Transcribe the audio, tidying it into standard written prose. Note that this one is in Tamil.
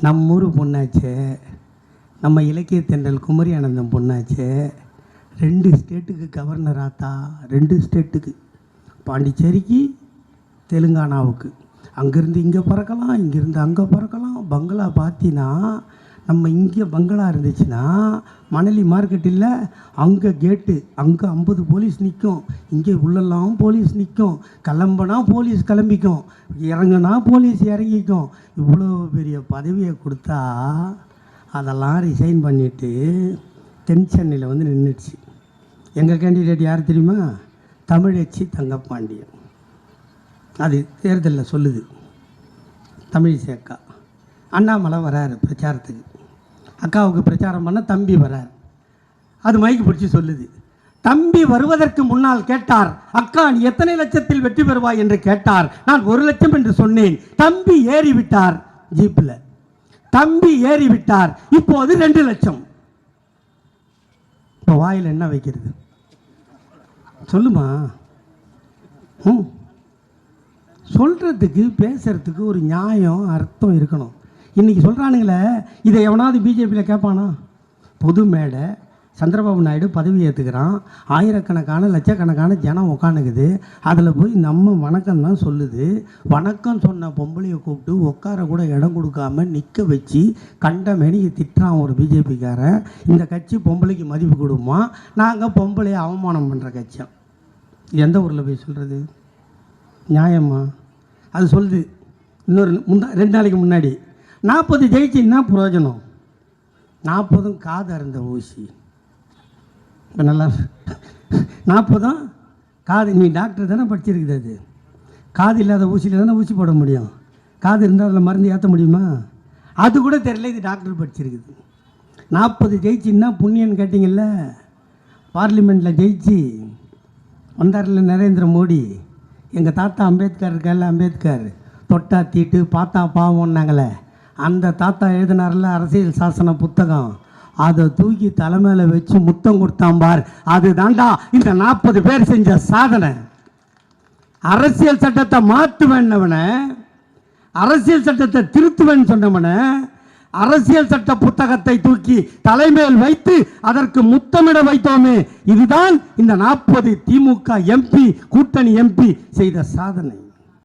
நம்ம ஊர் பொண்ணாச்சே, நம்ம இலக்கிய தென்றல் குமரி ஆனந்தம் பொண்ணாச்சே, 2 ஸ்டேட்டுக்கு கவர்னர் ஆத்தா, 2 ஸ்டேட்டுக்கு, பாண்டிச்சேரிக்கு தெலுங்கானாவுக்கு. அங்கேருந்து இங்கே பறக்கலாம், இங்கேருந்து அங்கே பறக்கலாம். பங்களா பார்த்தீங்கன்னா நம்ம இங்கே பங்களா இருந்துச்சுன்னா மணலி மார்க்கெட் இல்லை, அங்கே கேட்டு, அங்கே 50 போலீஸ் நிற்கும், இங்கே உள்ளெல்லாம் போலீஸ் நிற்கும். கிளம்புனா போலீஸ் கிளம்பிக்கும், இறங்குனா போலீஸ் இறங்கிக்கும். இவ்வளோ பெரிய பதவியை கொடுத்தா அதெல்லாம் ரிசைன் பண்ணிவிட்டு தென் சென்னையில் வந்து நின்றுச்சு. எங்கள் கேண்டிடேட் யார் தெரியுமா? தமிழச்சி தங்கப்பாண்டியன். அது தேர்தலில் சொல்லுது. தமிழிசை அக்கா. அண்ணாமலை வராரு பிரச்சாரத்துக்கு. அக்காவுக்கு பிரச்சாரம் பண்ண தம்பி வரார். அது மைக்கு பிடிச்சி சொல்லுது. தம்பி வருவதற்கு முன்னால் கேட்டார், அக்கா நீ எத்தனை லட்சத்தில் வெற்றி பெறுவாய் என்று கேட்டார். நான் 1 லட்சம் என்று சொன்னேன். தம்பி ஏறிவிட்டார் ஜீப்பில். தம்பி ஏறிவிட்டார். இப்போது 2 லட்சம். இப்போ வாயில் என்ன வைக்கிறது சொல்லுமா? சொல்கிறதுக்கு பேசுறதுக்கு ஒரு நியாயம் அர்த்தம் இருக்கணும். இன்றைக்கி சொல்கிறானுங்களே, இதை எவனாவது பிஜேபியில் கேட்பானா? பொது மேடை, சந்திரபாபு நாயுடு பதவி ஏற்றுக்கிறான், ஆயிரக்கணக்கான லட்சக்கணக்கான ஜனம் உட்காந்துக்குது. அதில் போய் நம்ம வணக்கம் தான் சொல்லுது. வணக்கம் சொன்ன பொம்பளையை கூப்பிட்டு உட்கார கூட இடம் கொடுக்காம நிற்க வச்சு கண்ட மேனிக்கு திட்டுறான் ஒரு பிஜேபிக்காரன். இந்த கட்சி பொம்பளைக்கு மதிப்பு கொடுமா? நாங்கள் பொம்பளையை அவமானம் பண்ணுற கட்சியாக எந்த ஊரில் போய் சொல்கிறது? நியாயமா? அது சொல்லுது. இன்னொரு 2 நாளைக்கு முன்னாடி 40 ஜெயிச்சின்னா பிரயோஜனம், 40 காது அருந்த ஊசி. இப்போ நல்லா 40 காது. நீ டாக்டர் தானே படிச்சிருக்குது. அது காது இல்லாத ஊசியில் தானே ஊசி போட முடியும். காது இருந்தால் அதில் மருந்து ஏற்ற முடியுமா? அது கூட தெரியல. இது டாக்டர் படிச்சிருக்குது. 40 ஜெயிச்சின்னா புண்ணியன்னு கேட்டிங்கல்ல. பார்லிமெண்ட்டில் ஜெயிச்சு வந்தார்ல நரேந்திர மோடி. எங்கள் தாத்தா அம்பேத்கர் இருக்கார்ல, அம்பேத்கர் தொட்டா தீட்டு பார்த்தா பாவம்னாங்களே, அந்த தாத்தா எழுதினார்ல அரசியல் சாசன புத்தகம், அதை தூக்கி தலைமையில் வச்சு முத்தம் கொடுத்தான் பார். அது தாண்டா இந்த 40 பேர் செஞ்ச சாதனை. அரசியல் சட்டத்தை மாற்றுவேன்னவனை, அரசியல் சட்டத்தை திருத்துவேன்னு சொன்னவனை, அரசியல் சட்ட புத்தகத்தை தூக்கி தலைமையில் வைத்து அதற்கு முத்தமிட வைத்தோமே, இதுதான் இந்த 40 திமுக எம்பி கூட்டணி எம்பி செய்த சாதனை.